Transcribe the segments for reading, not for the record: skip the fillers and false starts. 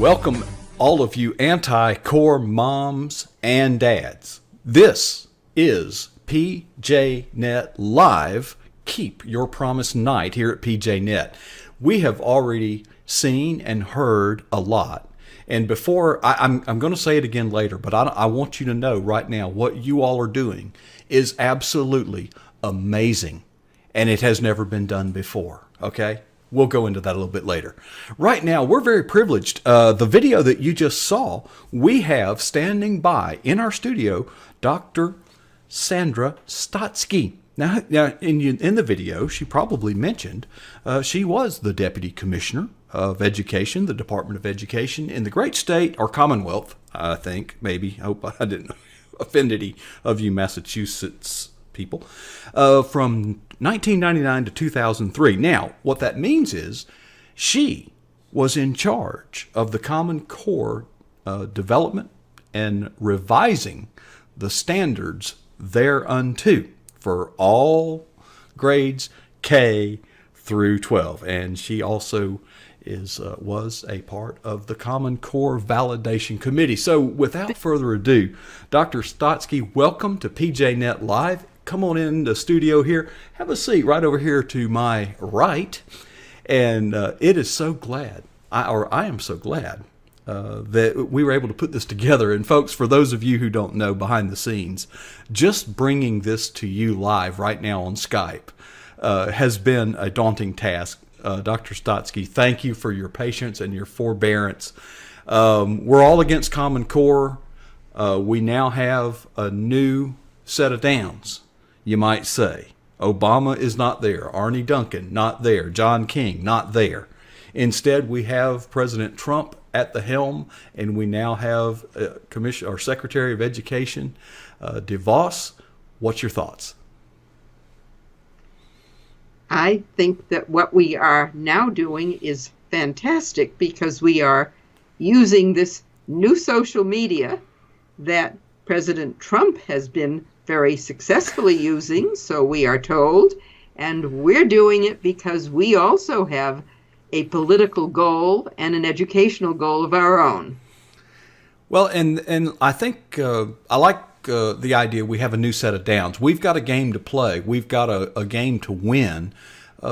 Welcome, all of you anti-core moms and dads. This is PJNet Live. Keep your promise night here at PJNet. We have already seen and heard a lot. And before, I'm going to say it again later, but I want you to know right now what you all are doing is absolutely amazing. And it has never been done before, okay? We'll go into that a little bit later. Right now, we're very privileged. The video that you just saw, we have standing by in our studio, Dr. Sandra Stotsky. Now in the video, she probably mentioned she was the Deputy Commissioner of Education, the Department of Education in the great state or Commonwealth, I think, maybe. I hope I didn't offend any of you Massachusetts people, from 1999 to 2003. Now, what that means is she was in charge of the Common Core development and revising the standards thereunto for all grades K through 12. And she also was a part of the Common Core Validation Committee. So without further ado, Dr. Stotsky, welcome to PJNet Live. Come on in the studio here. Have a seat right over here to my right. And it is so glad, I am so glad that we were able to put this together. And folks, for those of you who don't know behind the scenes, just bringing this to you live right now on Skype has been a daunting task. Dr. Stotsky, thank you for your patience and your forbearance. We're all against Common Core. We now have a new set of downs, you might say. Obama is not there. Arne Duncan, not there. John King, not there. Instead, we have President Trump at the helm, and we now have Secretary of Education, DeVos. What's your thoughts? I think that what we are now doing is fantastic because we are using this new social media that President Trump has been very successfully using, so we are told, and we're doing it because we also have a political goal and an educational goal of our own. Well, and I think I like the idea we have a new set of downs. We've got a game to play. We've got a game to win.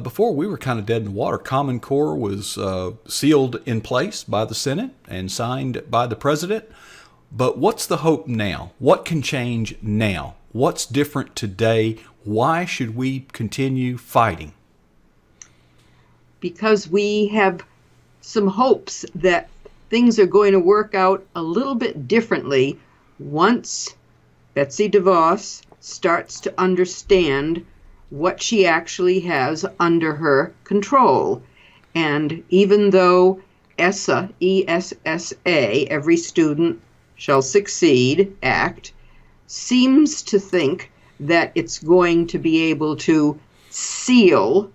Before, we were kind of dead in the water. Common Core was sealed in place by the Senate and signed by the President. But what's the hope now? What can change now? What's different today? Why should we continue fighting? Because we have some hopes that things are going to work out a little bit differently once Betsy DeVos starts to understand what she actually has under her control. And even though ESSA, E-S-S-A, Every Student Shall Succeed Act, seems to think that it's going to be able to seal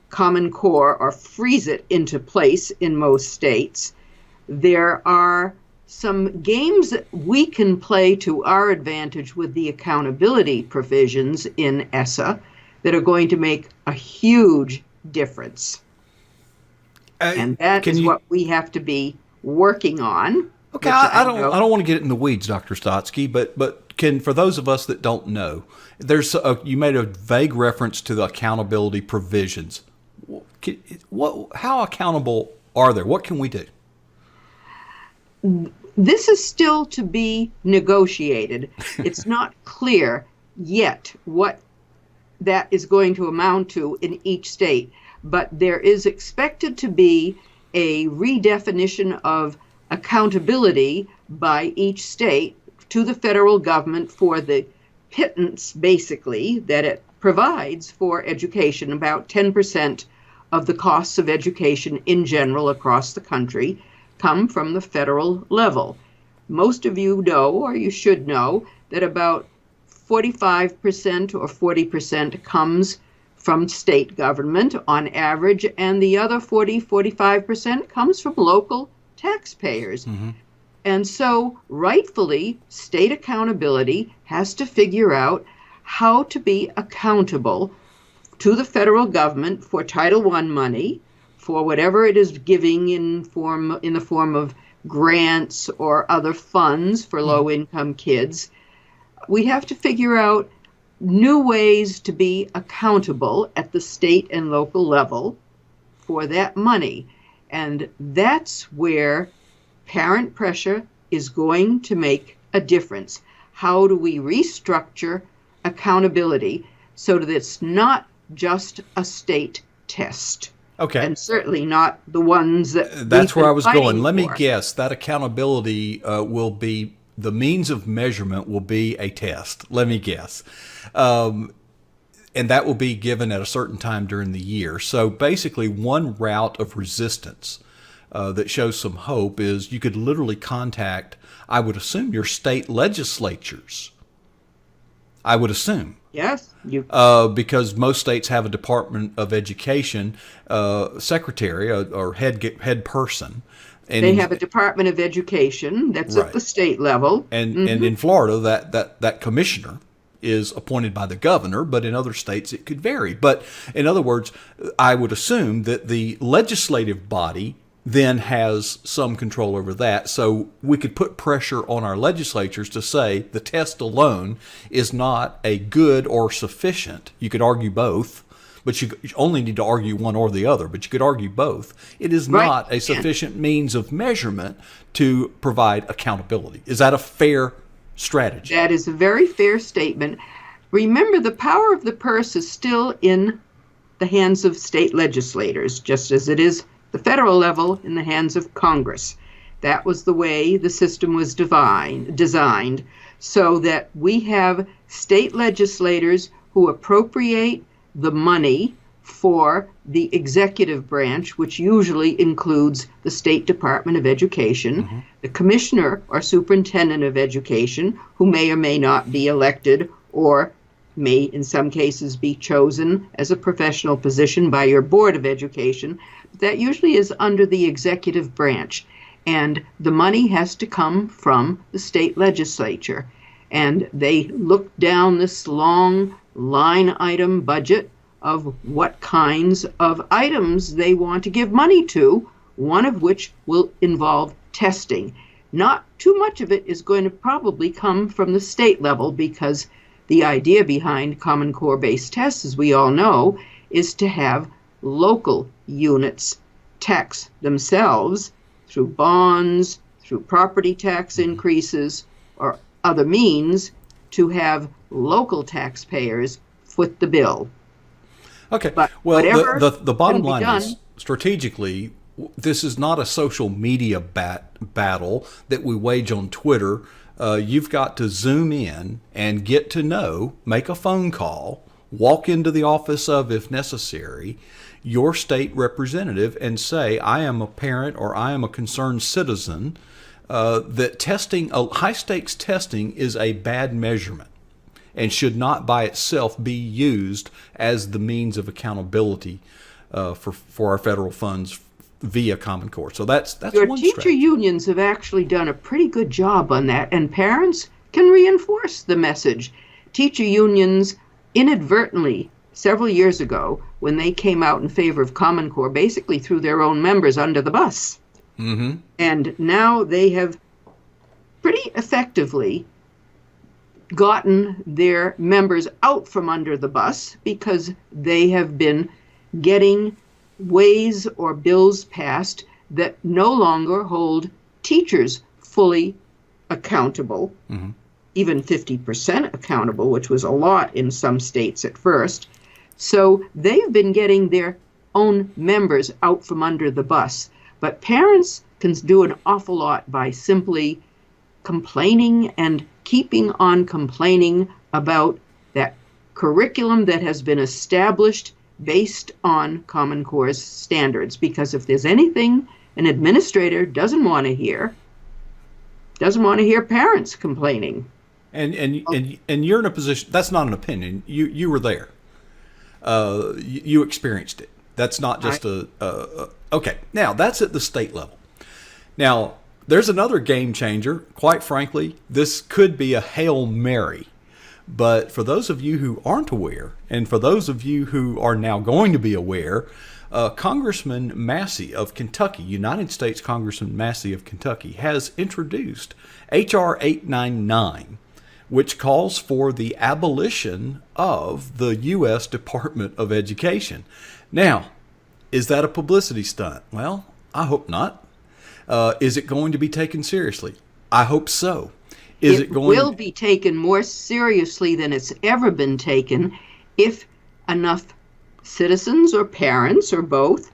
Common Core or freeze it into place in most states, there are some games that we can play to our advantage with the accountability provisions in ESSA that are going to make a huge difference. And that is what we have to be working on. Okay, I don't want to get in the weeds, Dr. Stotsky, but can, for those of us that don't know, you made a vague reference to the accountability provisions. How accountable are they? What can we do? This is still to be negotiated. It's not clear yet what that is going to amount to in each state, but there is expected to be a redefinition of accountability by each state to the federal government for the pittance, basically, that it provides for education. About 10% of the costs of education in general across the country come from the federal level. Most of you know, or you should know, that about 45% or 40% comes from state government on average, and the other 45% comes from local taxpayers. Mm-hmm. And so, rightfully, state accountability has to figure out how to be accountable to the federal government for Title I money, for whatever it is giving in the form of grants or other funds for low-income kids. We have to figure out new ways to be accountable at the state and local level for that money. And that's where parent pressure is going to make a difference. How do we restructure accountability so that it's not just a state test? Okay. And certainly not the ones that that's we've where I been was fighting going. Let me for. guess, that accountability will be, the means of measurement will be a test. Let me guess. And that will be given at a certain time during the year. So basically, one route of resistance that shows some hope is you could literally contact, I would assume, your state legislatures. I would assume. Yes, Because most states have a Department of Education secretary or head person. And they have a Department of Education that's Right. at the state level. And in Florida, that commissioner is appointed by the governor, but in other states it could vary. But in other words, I would assume that the legislative body then has some control over that. So we could put pressure on our legislatures to say the test alone is not a good or sufficient. You could argue both, but you only need to argue one or the other, but you could argue both. It is Right. not a sufficient means of measurement to provide accountability. Is that a fair strategy? That is a very fair statement. Remember, the power of the purse is still in the hands of state legislators, just as it is the federal level in the hands of Congress. That was the way the system was designed, so that we have state legislators who appropriate the money for the executive branch, which usually includes the State Department of Education, the commissioner or superintendent of education, who may or may not be elected or may in some cases be chosen as a professional position by your Board of Education. That usually is under the executive branch. And the money has to come from the state legislature. And they look down this long line item budget of what kinds of items they want to give money to, one of which will involve testing. Not too much of it is going to probably come from the state level, because the idea behind Common Core-based tests, as we all know, is to have local units tax themselves through bonds, through property tax increases, or other means, to have local taxpayers foot the bill. Okay. But Well, whatever the bottom can be line done- is, strategically, this is not a social media battle that we wage on Twitter. You've got to zoom in and get to know, make a phone call, walk into the office of, if necessary, your state representative and say, I am a parent or I am a concerned citizen, that testing, high stakes testing is a bad measurement and should not by itself be used as the means of accountability for our federal funds via Common Core. So that's Your one teacher strategy. unions have actually done a pretty good job on that, and parents can reinforce the message. Teacher unions inadvertently, several years ago, when they came out in favor of Common Core, basically threw their own members under the bus. Mm-hmm. And now they have pretty effectively gotten their members out from under the bus, because they have been getting ways or bills passed that no longer hold teachers fully accountable, even 50% accountable, which was a lot in some states at first. So they've been getting their own members out from under the bus. But parents can do an awful lot by simply complaining and keeping on complaining about that curriculum that has been established based on Common Core's standards. Because if there's anything an administrator doesn't want to hear parents complaining. And you're in a position, that's not an opinion. You were there. You experienced it. That's not just okay. Now that's at the state level. Now there's another game changer. Quite frankly, this could be a Hail Mary. But for those of you who aren't aware, and for those of you who are now going to be aware, Congressman Massey of Kentucky, United States Congressman Massey of Kentucky, has introduced H.R. 899, which calls for the abolition of the U.S. Department of Education. Now, is that a publicity stunt? Well, I hope not. Is it going to be taken seriously? I hope so. It will be taken more seriously than it's ever been taken if enough citizens or parents or both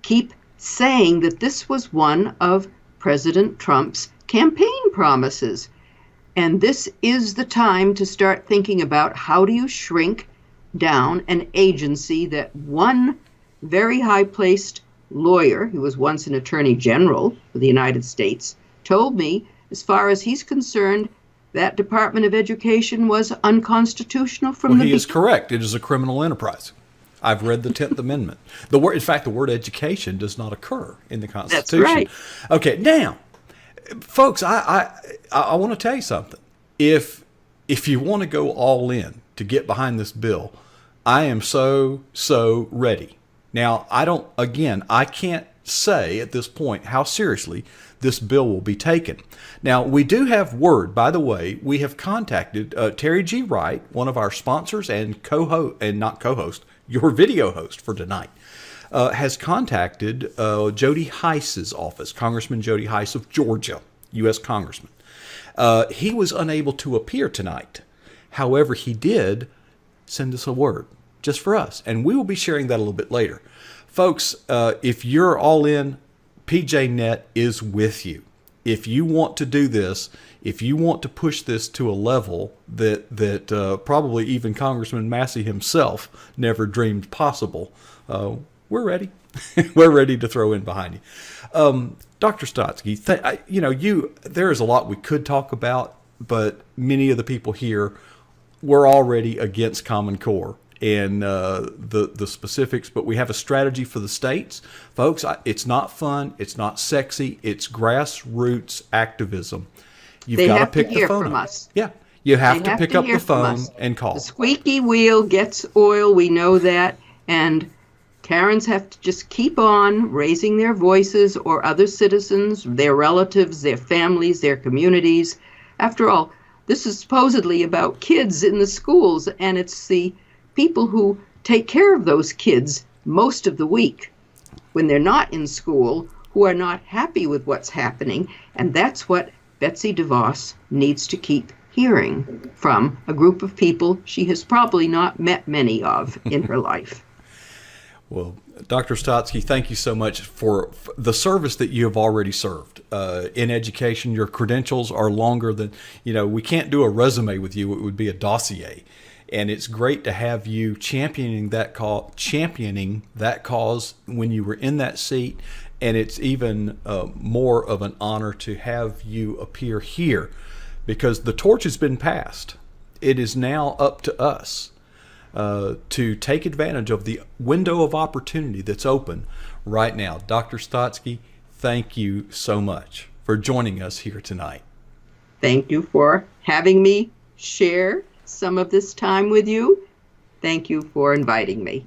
keep saying that this was one of President Trump's campaign promises. And this is the time to start thinking about how do you shrink down an agency that one very high-placed lawyer, who was once an attorney general for the United States, told me, as far as he's concerned, that Department of Education was unconstitutional from the beginning. He is correct. It is a criminal enterprise. I've read the 10th Amendment. In fact, the word education does not occur in the Constitution. That's right. Okay, now, folks, I want to tell you something. If you want to go all in to get behind this bill, I am so ready. Now, I can't say at this point how seriously this bill will be taken. Now, we do have word, by the way, we have contacted Terry G. Wright, one of our sponsors and your video host for tonight, has contacted Jody Hice's office, Congressman Jody Hice of Georgia, U.S. Congressman. He was unable to appear tonight. However, he did send us a word just for us, and we will be sharing that a little bit later. Folks, if you're all in, PJNet is with you. If you want to do this, if you want to push this to a level that probably even Congressman Massey himself never dreamed possible, we're ready. We're ready to throw in behind you. Dr. Stotsky, there is a lot we could talk about, but many of the people here were already against Common Core and the specifics, but we have a strategy for the states. Folks, it's not fun. It's not sexy. It's grassroots activism. You've got to pick the phone up. Yeah, you have to pick up the phone and call. The squeaky wheel gets oil. We know that. And Karens have to just keep on raising their voices, or other citizens, their relatives, their families, their communities. After all, this is supposedly about kids in the schools, and it's the people who take care of those kids most of the week when they're not in school who are not happy with what's happening. And that's what Betsy DeVos needs to keep hearing from a group of people she has probably not met many of in her life. Well, Dr. Stotsky, thank you so much for the service that you have already served. In education, your credentials are longer than, we can't do a resume with you. It would be a dossier. And it's great to have you championing that cause when you were in that seat. And it's even more of an honor to have you appear here, because the torch has been passed. It is now up to us to take advantage of the window of opportunity that's open right now. Dr. Stotsky, thank you so much for joining us here tonight. Thank you for having me share some of this time with you. Thank you for inviting me.